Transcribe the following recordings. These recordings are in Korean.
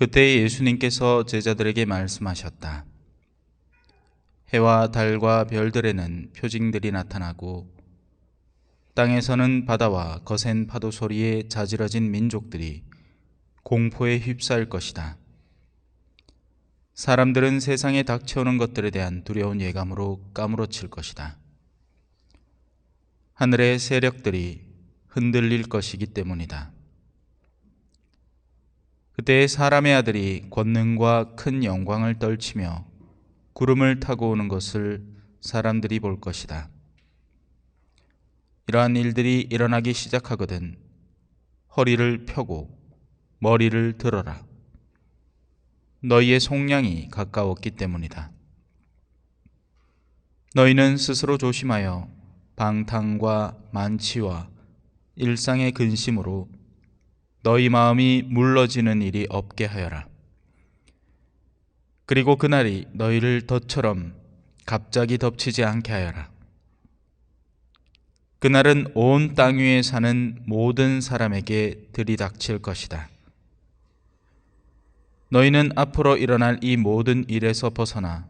그때 예수님께서 제자들에게 말씀하셨다. 해와 달과 별들에는 표징들이 나타나고 땅에서는 바다와 거센 파도 소리에 자지러진 민족들이 공포에 휩싸일 것이다. 사람들은 세상에 닥쳐오는 것들에 대한 두려운 예감으로 까무러칠 것이다. 하늘의 세력들이 흔들릴 것이기 때문이다. 그때 사람의 아들이 권능과 큰 영광을 떨치며 구름을 타고 오는 것을 사람들이 볼 것이다. 이러한 일들이 일어나기 시작하거든 허리를 펴고 머리를 들어라. 너희의 속량이 가까웠기 때문이다. 너희는 스스로 조심하여 방탕과 만취와 일상의 근심으로 너희 마음이 물러지는 일이 없게 하여라. 그리고 그날이 너희를 덫처럼 갑자기 덮치지 않게 하여라. 그날은 온 땅 위에 사는 모든 사람에게 들이닥칠 것이다. 너희는 앞으로 일어날 이 모든 일에서 벗어나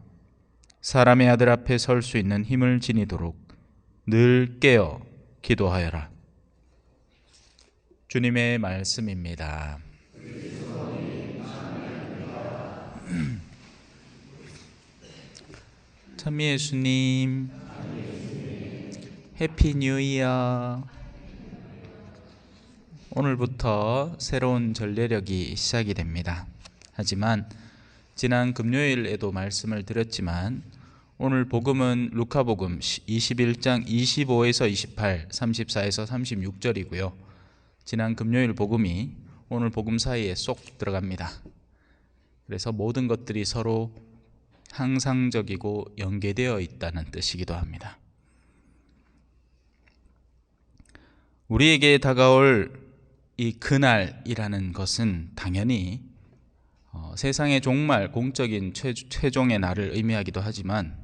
사람의 아들 앞에 설 수 있는 힘을 지니도록 늘 깨어 기도하여라. 주님의 말씀입니다. 참 예수님, 해피 뉴 이어. 오늘부터 새로운 전례력이 시작이 됩니다. 하지만 지난 금요일에도 말씀을 드렸지만 오늘 복음은 루카복음 21장 25에서 28, 34에서 36절이고요. 지난 금요일 복음이 오늘 복음 사이에 쏙 들어갑니다. 그래서 모든 것들이 서로 항상적이고 연계되어 있다는 뜻이기도 합니다. 우리에게 다가올 이 그날이라는 것은 당연히 세상의 종말, 공적인 최종의 날을 의미하기도 하지만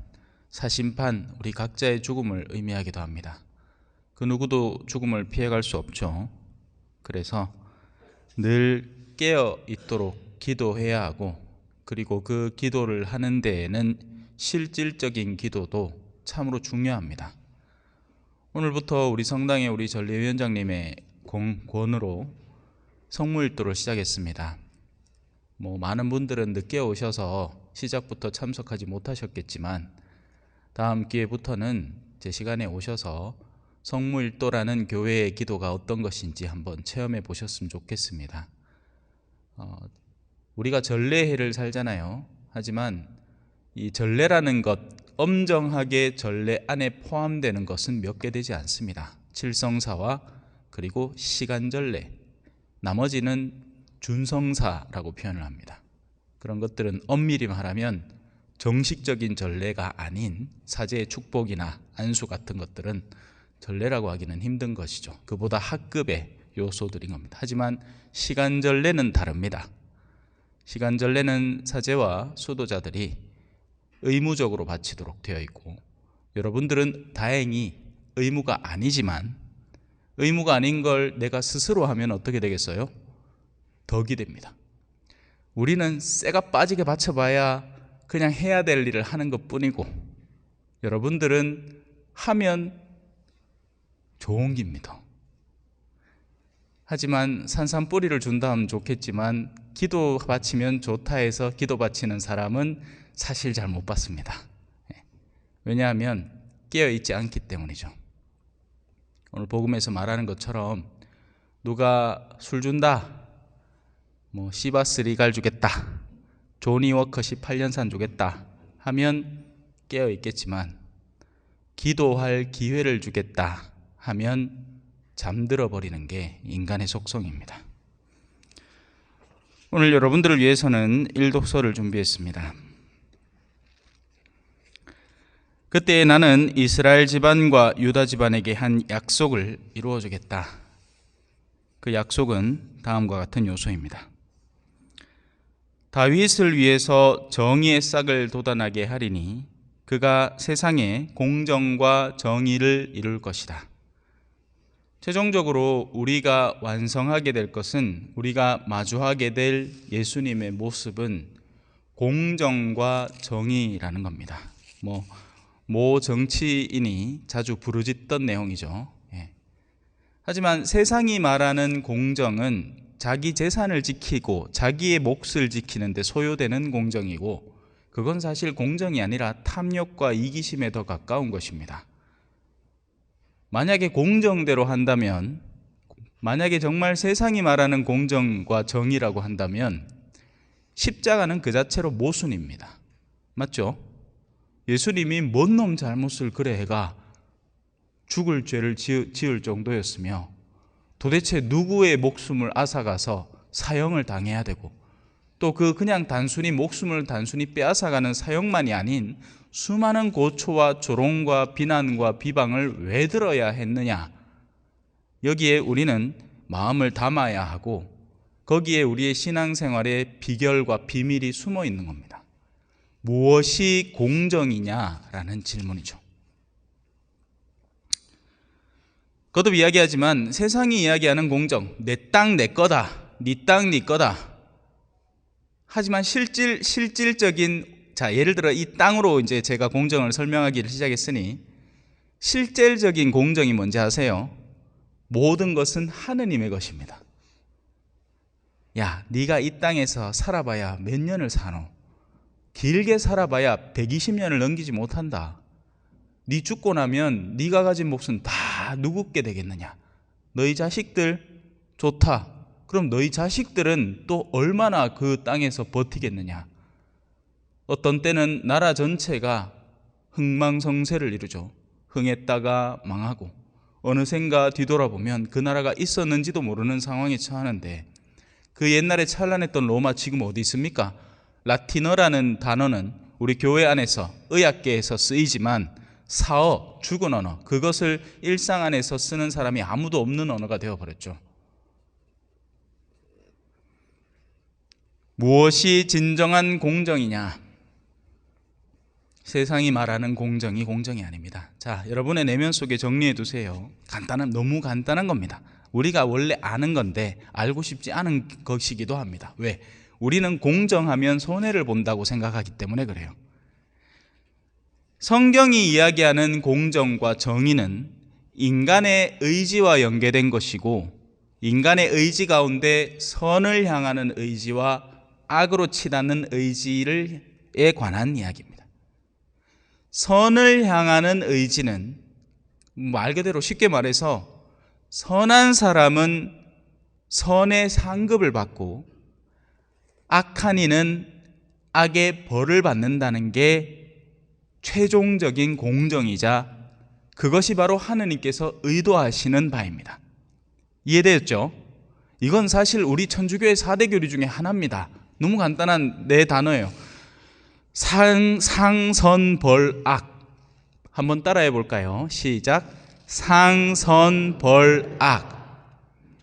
사심판, 우리 각자의 죽음을 의미하기도 합니다. 그 누구도 죽음을 피해갈 수 없죠. 그래서 늘 깨어 있도록 기도해야 하고, 그리고 그 기도를 하는 데에는 실질적인 기도도 참으로 중요합니다. 오늘부터 우리 성당의 우리 전례위원장님의 권으로 성무일도를 시작했습니다. 많은 분들은 늦게 오셔서 시작부터 참석하지 못하셨겠지만 다음 기회부터는 제 시간에 오셔서 성무일도라는 교회의 기도가 어떤 것인지 한번 체험해 보셨으면 좋겠습니다. 우리가 전례해를 살잖아요. 하지만 이 전례라는 것, 엄정하게 전례 안에 포함되는 것은 몇 개 되지 않습니다. 칠성사와 그리고 시간전례, 나머지는 준성사라고 표현을 합니다. 그런 것들은 엄밀히 말하면 정식적인 전례가 아닌 사제의 축복이나 안수 같은 것들은 전례라고 하기는 힘든 것이죠. 그보다 하급의 요소들인 겁니다. 하지만 시간전례는 다릅니다. 시간전례는 사제와 수도자들이 의무적으로 바치도록 되어 있고, 여러분들은 다행히 의무가 아니지만 의무가 아닌 걸 내가 스스로 하면 어떻게 되겠어요? 덕이 됩니다. 우리는 쇠가 빠지게 바쳐봐야 그냥 해야 될 일을 하는 것뿐이고, 여러분들은 하면 좋은 g입니다. 하지만 산산뿌리를 준다 하면 좋겠지만 기도 바치면 좋다 해서 기도 바치는 사람은 사실 잘 못 받습니다. 왜냐하면 깨어있지 않기 때문이죠. 오늘 복음에서 말하는 것처럼 누가 술 준다, 시바스 리갈 주겠다, 조니 워커 18년산 주겠다 하면 깨어있겠지만 기도할 기회를 주겠다 하면 잠들어 버리는 게 인간의 속성입니다. 오늘 여러분들을 위해서는 일독서를 준비했습니다. 그때 나는 이스라엘 집안과 유다 집안에게 한 약속을 이루어 주겠다. 그 약속은 다음과 같은 요소입니다. 다윗을 위해서 정의의 싹을 돋아나게 하리니 그가 세상에 공정과 정의를 이룰 것이다. 최종적으로 우리가 완성하게 될 것은, 우리가 마주하게 될 예수님의 모습은 공정과 정의라는 겁니다. 모 정치인이 자주 부르짖던 내용이죠. 하지만 세상이 말하는 공정은 자기 재산을 지키고 자기의 몫을 지키는 데 소요되는 공정이고, 그건 사실 공정이 아니라 탐욕과 이기심에 더 가까운 것입니다. 만약에 공정대로 한다면, 만약에 정말 세상이 말하는 공정과 정의라고 한다면 십자가는 그 자체로 모순입니다. 맞죠? 예수님이 뭔 놈 잘못을 그래 해가 죽을 죄를 지을 정도였으며, 도대체 누구의 목숨을 앗아가서 사형을 당해야 되고, 또 그냥 단순히 목숨을 단순히 빼앗아가는 사형만이 아닌 수많은 고초와 조롱과 비난과 비방을 왜 들어야 했느냐, 여기에 우리는 마음을 담아야 하고, 거기에 우리의 신앙생활의 비결과 비밀이 숨어 있는 겁니다. 무엇이 공정이냐라는 질문이죠. 거듭 이야기하지만 세상이 이야기하는 공정, 내 땅 내 거다, 네 땅 네 거다. 하지만 실질적인, 예를 들어 이 땅으로 이제 제가 공정을 설명하기를 시작했으니, 실질적인 공정이 뭔지 아세요? 모든 것은 하느님의 것입니다. 야, 네가 이 땅에서 살아봐야 몇 년을 사노? 길게 살아봐야 120년을 넘기지 못한다. 네 죽고 나면 네가 가진 몫은 다 누구께 되겠느냐? 너희 자식들? 좋다. 그럼 너희 자식들은 또 얼마나 그 땅에서 버티겠느냐? 어떤 때는 나라 전체가 흥망성쇠를 이루죠. 흥했다가 망하고, 어느샌가 뒤돌아보면 그 나라가 있었는지도 모르는 상황에 처하는데, 그 옛날에 찬란했던 로마 지금 어디 있습니까? 라틴어라는 단어는 우리 교회 안에서 의학계에서 쓰이지만 사어, 죽은 언어, 그것을 일상 안에서 쓰는 사람이 아무도 없는 언어가 되어버렸죠. 무엇이 진정한 공정이냐? 세상이 말하는 공정이 공정이 아닙니다. 자, 여러분의 내면 속에 정리해 두세요. 너무 간단한 겁니다. 우리가 원래 아는 건데 알고 싶지 않은 것이기도 합니다. 왜? 우리는 공정하면 손해를 본다고 생각하기 때문에 그래요. 성경이 이야기하는 공정과 정의는 인간의 의지와 연계된 것이고, 인간의 의지 가운데 선을 향하는 의지와 악으로 치닫는 의지에 관한 이야기입니다. 선을 향하는 의지는 말 그대로 쉽게 말해서 선한 사람은 선의 상급을 받고 악한 이는 악의 벌을 받는다는 게 최종적인 공정이자, 그것이 바로 하느님께서 의도하시는 바입니다. 이해되었죠? 이건 사실 우리 천주교의 4대 교리 중에 하나입니다. 너무 간단한 네 단어예요. 상선벌악. 한번 따라해 볼까요? 시작. 상선벌악.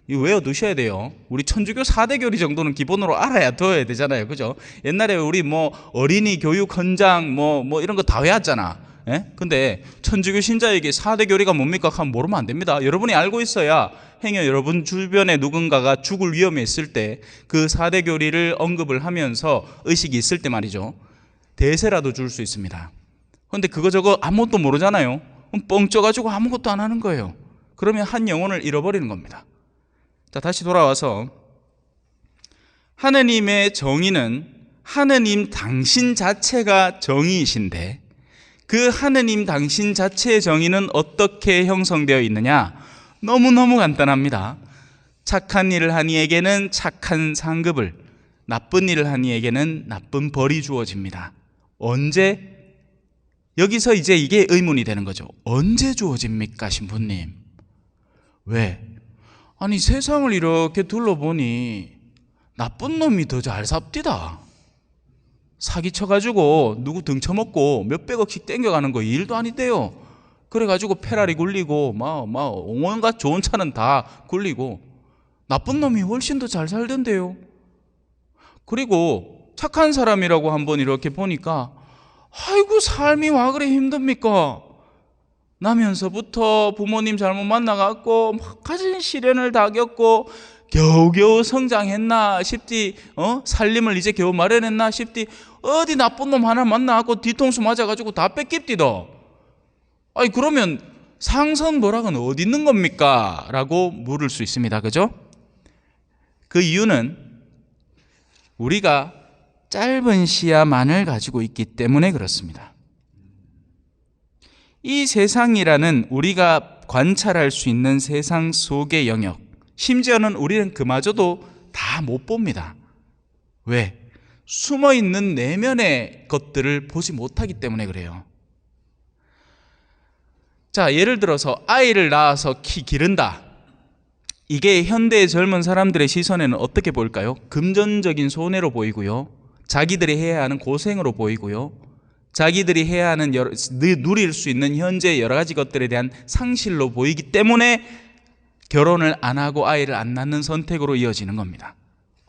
이거 외워두셔야 돼요. 우리 천주교 4대 교리 정도는 기본으로 알아야 둬야 되잖아요. 그죠? 옛날에 우리 어린이 교육 헌장 이런 거 다 외웠잖아. 예? 근데 천주교 신자에게 4대 교리가 뭡니까? 하면 모르면 안 됩니다. 여러분이 알고 있어야 행여 여러분 주변에 누군가가 죽을 위험에 있을 때 그 4대 교리를 언급을 하면서 의식이 있을 때 말이죠. 대세라도 줄 수 있습니다. 근데 그거 저거 아무것도 모르잖아요. 그럼 뻥 쪄가지고 아무것도 안 하는 거예요. 그러면 한 영혼을 잃어버리는 겁니다. 자, 다시 돌아와서 하느님의 정의는 하느님 당신 자체가 정의이신데, 그 하느님 당신 자체의 정의는 어떻게 형성되어 있느냐? 너무너무 간단합니다. 착한 일을 한 이에게는 착한 상급을, 나쁜 일을 한 이에게는 나쁜 벌이 주어집니다. 언제? 여기서 이제 이게 의문이 되는 거죠. 언제 주어집니까, 신부님? 왜? 아니, 세상을 이렇게 둘러보니 나쁜 놈이 더 잘 삽디다. 사기쳐가지고 누구 등쳐먹고 몇백억씩 땡겨가는 거 일도 아닌데요. 그래가지고 페라리 굴리고 온갖 좋은 차는 다 굴리고 나쁜 놈이 훨씬 더 잘 살던데요. 그리고 착한 사람이라고 한번 이렇게 보니까 아이고 삶이 와 그래 힘듭니까? 나면서부터 부모님 잘못 만나갖고 막 가진 시련을 다 겪고 겨우겨우 성장했나 싶디, 살림을 이제 겨우 마련했나 싶디, 어디 나쁜 놈 하나 만나갖고 뒤통수 맞아가지고 다 뺏깁디도. 아니, 그러면 상선보락은 어디 있는 겁니까? 라고 물을 수 있습니다. 그죠? 그 이유는 우리가 짧은 시야만을 가지고 있기 때문에 그렇습니다. 이 세상이라는 우리가 관찰할 수 있는 세상 속의 영역, 심지어는 우리는 그마저도 다 못 봅니다. 왜? 숨어있는 내면의 것들을 보지 못하기 때문에 그래요. 자, 예를 들어서 아이를 낳아서 기른다. 이게 현대의 젊은 사람들의 시선에는 어떻게 보일까요? 금전적인 손해로 보이고요, 자기들이 해야 하는 고생으로 보이고요, 자기들이 해야 하는 누릴 수 있는 현재 여러 가지 것들에 대한 상실로 보이기 때문에 결혼을 안 하고 아이를 안 낳는 선택으로 이어지는 겁니다.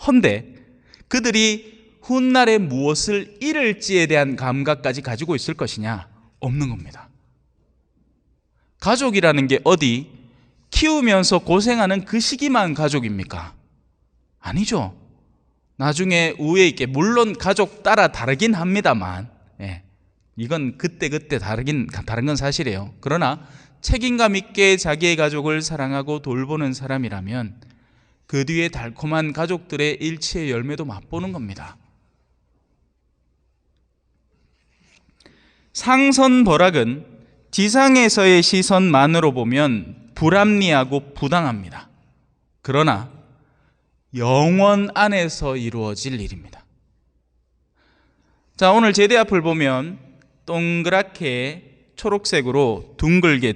헌데 그들이 훗날에 무엇을 잃을지에 대한 감각까지 가지고 있을 것이냐? 없는 겁니다. 가족이라는 게 어디 키우면서 고생하는 그 시기만 가족입니까? 아니죠. 나중에 우애 있게, 물론 가족 따라 다르긴 합니다만, 이건 그때 다른 건 사실이에요. 그러나 책임감 있게 자기의 가족을 사랑하고 돌보는 사람이라면 그 뒤에 달콤한 가족들의 일치의 열매도 맛보는 겁니다. 상선벌악은 지상에서의 시선만으로 보면 불합리하고 부당합니다. 그러나 영원 안에서 이루어질 일입니다. 자, 오늘 제대 앞을 보면 동그랗게 초록색으로 둥글게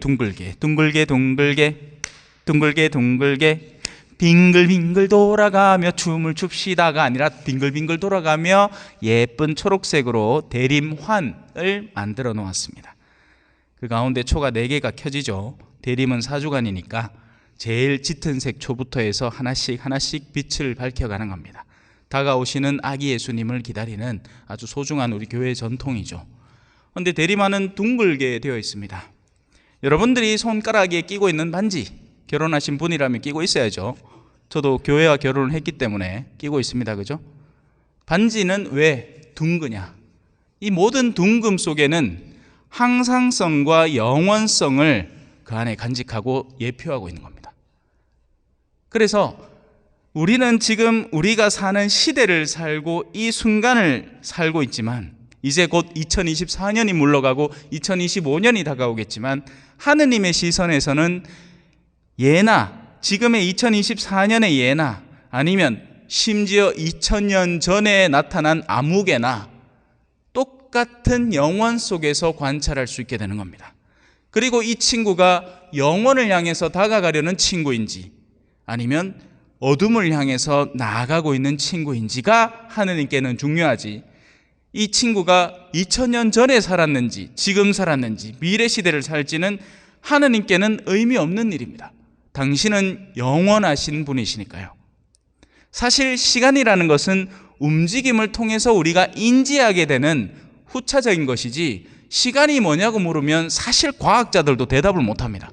빙글빙글 돌아가며 춤을 춥시다가 아니라 빙글빙글 돌아가며 예쁜 초록색으로 대림환을 만들어 놓았습니다. 그 가운데 초가 4개가 켜지죠. 대림은 사주간이니까 제일 짙은 색 초부터 해서 하나씩 빛을 밝혀가는 겁니다. 다가오시는 아기 예수님을 기다리는 아주 소중한 우리 교회의 전통이죠. 그런데 대림환은 둥글게 되어 있습니다. 여러분들이 손가락에 끼고 있는 반지, 결혼하신 분이라면 끼고 있어야죠. 저도 교회와 결혼을 했기 때문에 끼고 있습니다. 그죠? 반지는 왜 둥그냐? 이 모든 둥금 속에는 항상성과 영원성을 그 안에 간직하고 예표하고 있는 겁니다. 그래서 우리는 지금 우리가 사는 시대를 살고 이 순간을 살고 있지만 이제 곧 2024년이 물러가고 2025년이 다가오겠지만 하느님의 시선에서는 예나 지금의 2024년의 예나 아니면 심지어 2000년 전에 나타난 아무개나 똑같은 영원 속에서 관찰할 수 있게 되는 겁니다. 그리고 이 친구가 영원을 향해서 다가가려는 친구인지 아니면 어둠을 향해서 나아가고 있는 친구인지가 하느님께는 중요하지, 이 친구가 2000년 전에 살았는지 지금 살았는지 미래 시대를 살지는 하느님께는 의미 없는 일입니다. 당신은 영원하신 분이시니까요. 사실 시간이라는 것은 움직임을 통해서 우리가 인지하게 되는 후차적인 것이지, 시간이 뭐냐고 물으면 사실 과학자들도 대답을 못합니다.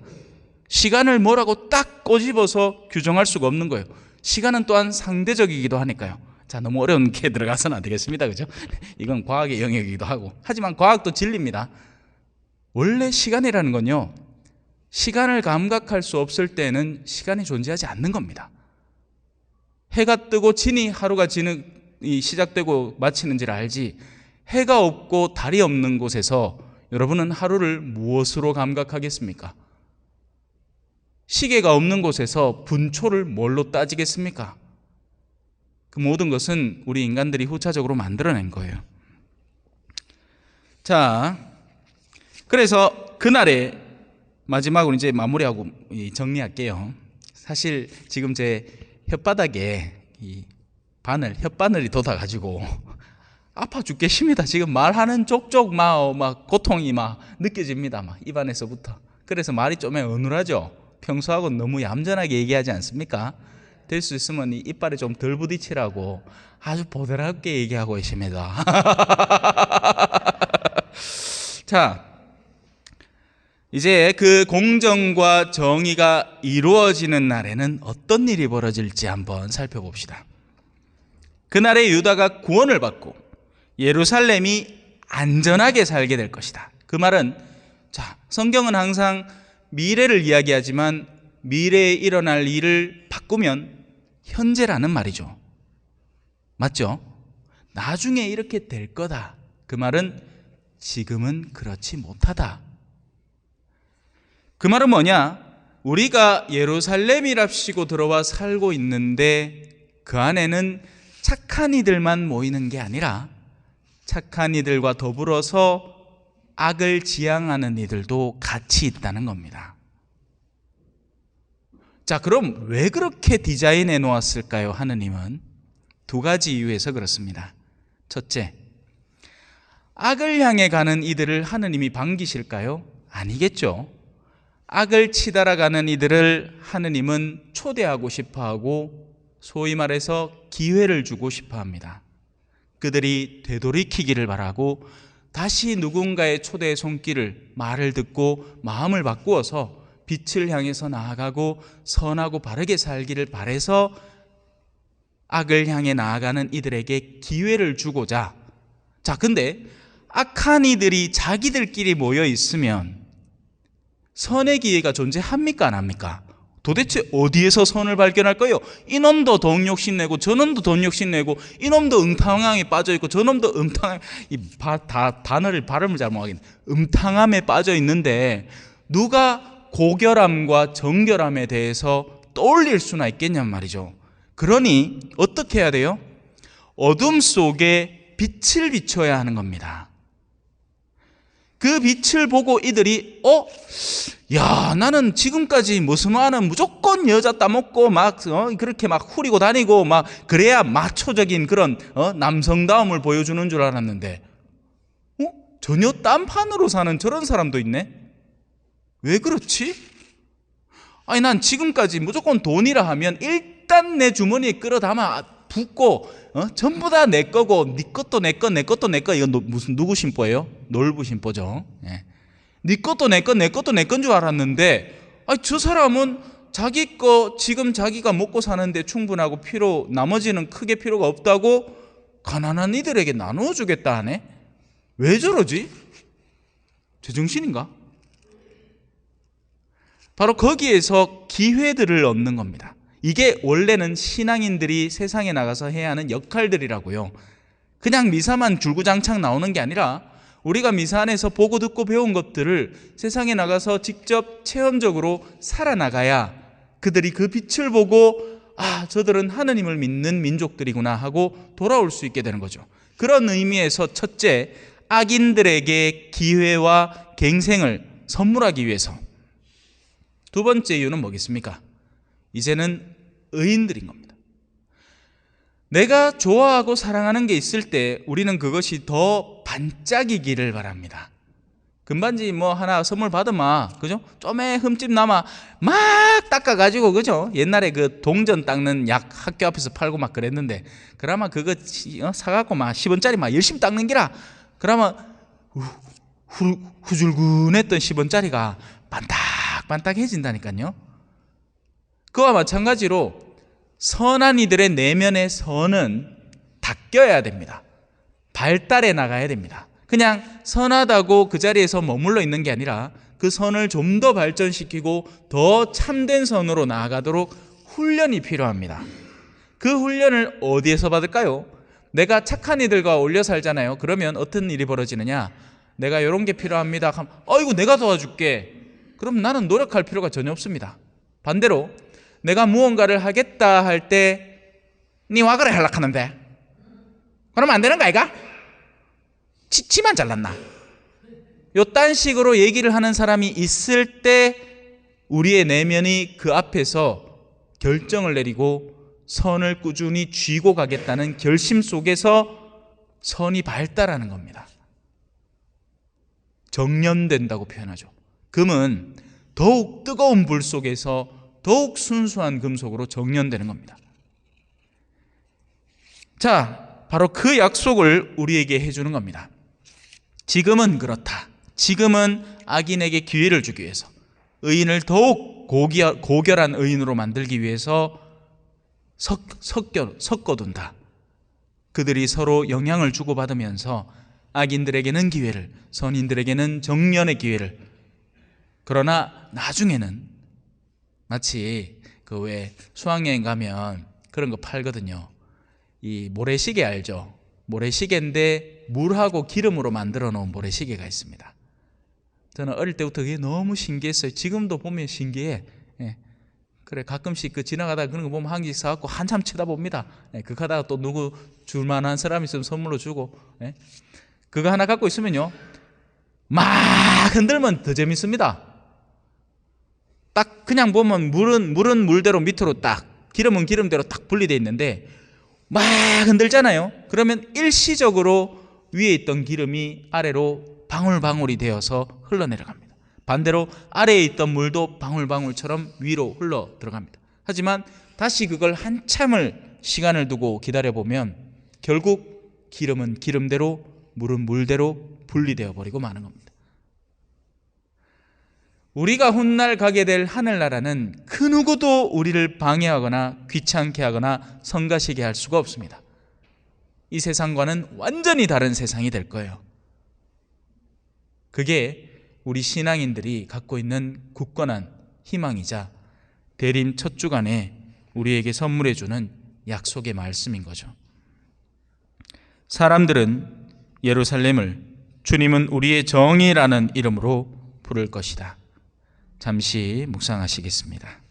시간을 뭐라고 딱 꼬집어서 규정할 수가 없는 거예요. 시간은 또한 상대적이기도 하니까요. 자, 너무 어려운 게 들어가서는 안 되겠습니다. 그죠? 이건 과학의 영역이기도 하고. 하지만 과학도 진리입니다. 원래 시간이라는 건요, 시간을 감각할 수 없을 때는 시간이 존재하지 않는 겁니다. 해가 뜨고 지니 하루가 시작되고 마치는지를 알지, 해가 없고 달이 없는 곳에서 여러분은 하루를 무엇으로 감각하겠습니까? 시계가 없는 곳에서 분초를 뭘로 따지겠습니까? 그 모든 것은 우리 인간들이 후차적으로 만들어낸 거예요. 자, 그래서 그날에 마지막으로 이제 마무리하고 정리할게요. 사실 지금 제 혓바닥에 이 혓바늘이 돋아가지고 아파 죽겠습니다. 지금 말하는 족족 막 고통이 막 느껴집니다. 막 입안에서부터. 그래서 말이 좀 어눌하죠. 평소하고는 너무 얌전하게 얘기하지 않습니까? 될 수 있으면 이 이빨에 좀 덜 부딪히라고 아주 보드랍게 얘기하고 계십니다. 자, 이제 그 공정과 정의가 이루어지는 날에는 어떤 일이 벌어질지 한번 살펴봅시다. 그날에 유다가 구원을 받고 예루살렘이 안전하게 살게 될 것이다. 그 말은, 자, 성경은 항상 미래를 이야기하지만 미래에 일어날 일을 바꾸면 현재라는 말이죠. 맞죠? 나중에 이렇게 될 거다. 그 말은 지금은 그렇지 못하다. 그 말은 뭐냐? 우리가 예루살렘이랍시고 들어와 살고 있는데 그 안에는 착한 이들만 모이는 게 아니라 착한 이들과 더불어서 악을 지향하는 이들도 같이 있다는 겁니다. 자, 그럼 왜 그렇게 디자인해 놓았을까요? 하느님은 두 가지 이유에서 그렇습니다. 첫째, 악을 향해 가는 이들을 하느님이 반기실까요? 아니겠죠. 악을 치달아가는 이들을 하느님은 초대하고 싶어하고 소위 말해서 기회를 주고 싶어합니다. 그들이 되돌이키기를 바라고 다시 누군가의 초대의 손길을, 말을 듣고 마음을 바꾸어서 빛을 향해서 나아가고 선하고 바르게 살기를 바라서 악을 향해 나아가는 이들에게 기회를 주고자. 자, 근데 악한 이들이 자기들끼리 모여 있으면 선의 기회가 존재합니까? 안 합니까? 도대체 어디에서 선을 발견할까요? 이놈도 돈 욕심내고 저놈도 돈 욕심내고 이놈도 음탕함에 빠져있고 저놈도 단어를 발음을 잘못하겠네. 음탕함에 빠져있는데 누가 고결함과 정결함에 대해서 떠올릴 수나 있겠냔 말이죠. 그러니 어떻게 해야 돼요? 어둠 속에 빛을 비춰야 하는 겁니다. 그 빛을 보고 이들이 야, 나는 지금까지 무슨마는 무조건 여자 따먹고 막 그렇게 막 후리고 다니고 막 그래야 마초적인 그런 남성다움을 보여주는 줄 알았는데 전혀 딴판으로 사는 저런 사람도 있네. 왜 그렇지? 아니, 난 지금까지 무조건 돈이라 하면 일단 내 주머니에 끌어담아 붓고 전부 다 내 거고 네 것도 내 거, 내 것도 내 거. 이건 무슨 누구 심보예요? 놀부 심보죠. 예. 네 것도 내 거, 내 것도 내 건 줄 알았는데, 저 사람은 자기 거 지금 자기가 먹고 사는데 충분하고 나머지는 크게 필요가 없다고 가난한 이들에게 나누어 주겠다 하네. 왜 저러지? 제정신인가? 바로 거기에서 기회들을 얻는 겁니다. 이게 원래는 신앙인들이 세상에 나가서 해야 하는 역할들이라고요. 그냥 미사만 줄구장창 나오는 게 아니라 우리가 미사 안에서 보고 듣고 배운 것들을 세상에 나가서 직접 체험적으로 살아나가야 그들이 그 빛을 보고 저들은 하느님을 믿는 민족들이구나 하고 돌아올 수 있게 되는 거죠. 그런 의미에서 첫째, 악인들에게 기회와 갱생을 선물하기 위해서. 두 번째 이유는 뭐겠습니까? 이제는 의인들인 겁니다. 내가 좋아하고 사랑하는 게 있을 때 우리는 그것이 더 반짝이기를 바랍니다. 금반지 하나 선물 받으마, 그죠? 좀에 흠집 남아 막 닦아가지고, 그죠? 옛날에 그 동전 닦는 약 학교 앞에서 팔고 막 그랬는데, 그러면 그거 사갖고 막 10원짜리 막 열심히 닦는 기라. 그러면 후줄근했던 10원짜리가 반딱반딱해진다니까요. 그와 마찬가지로 선한 이들의 내면의 선은 닦여야 됩니다. 발달해 나가야 됩니다. 그냥 선하다고 그 자리에서 머물러 있는 게 아니라 그 선을 좀 더 발전시키고 더 참된 선으로 나아가도록 훈련이 필요합니다. 그 훈련을 어디에서 받을까요? 내가 착한 이들과 어울려 살잖아요. 그러면 어떤 일이 벌어지느냐? 내가 이런 게 필요합니다. 그럼 아이고 내가 도와줄게. 그럼 나는 노력할 필요가 전혀 없습니다. 반대로 내가 무언가를 하겠다 할 때 니 와 그래 하려고 하는데 그러면 안 되는 거 아이가? 치만 잘났나? 요딴 식으로 얘기를 하는 사람이 있을 때 우리의 내면이 그 앞에서 결정을 내리고 선을 꾸준히 쥐고 가겠다는 결심 속에서 선이 발달하는 겁니다. 정련된다고 표현하죠. 금은 더욱 뜨거운 불 속에서 더욱 순수한 금속으로 정련되는 겁니다. 자, 바로 그 약속을 우리에게 해주는 겁니다. 지금은 그렇다. 지금은 악인에게 기회를 주기 위해서, 의인을 더욱 고결한 의인으로 만들기 위해서 섞어둔다. 그들이 서로 영향을 주고받으면서 악인들에게는 기회를, 선인들에게는 정년의 기회를. 그러나 나중에는 마치 그 왜 수학여행 가면 그런 거 팔거든요. 이 모래시계 알죠? 모래시계인데 물하고 기름으로 만들어 놓은 모래시계가 있습니다. 저는 어릴 때부터 그게 너무 신기했어요. 지금도 보면 신기해. 예. 그래, 가끔씩 그 지나가다가 그런 거 보면 한 개씩 사갖고 한참 쳐다봅니다. 예. 그거 하다가 또 누구 줄만한 사람 있으면 선물로 주고. 예. 그거 하나 갖고 있으면요, 막 흔들면 더 재밌습니다. 딱 그냥 보면 물은 물대로 밑으로 딱, 기름은 기름대로 딱 분리되어 있는데 막 흔들잖아요. 그러면 일시적으로 위에 있던 기름이 아래로 방울방울이 되어서 흘러내려갑니다. 반대로 아래에 있던 물도 방울방울처럼 위로 흘러 들어갑니다. 하지만 다시 그걸 한참을 시간을 두고 기다려보면 결국 기름은 기름대로, 물은 물대로 분리되어 버리고 마는 겁니다. 우리가 훗날 가게 될 하늘나라는 그 누구도 우리를 방해하거나 귀찮게 하거나 성가시게 할 수가 없습니다. 이 세상과는 완전히 다른 세상이 될 거예요. 그게 우리 신앙인들이 갖고 있는 굳건한 희망이자 대림 첫 주간에 우리에게 선물해 주는 약속의 말씀인 거죠. 사람들은 예루살렘을 주님은 우리의 정의라는 이름으로 부를 것이다. 잠시 묵상하시겠습니다.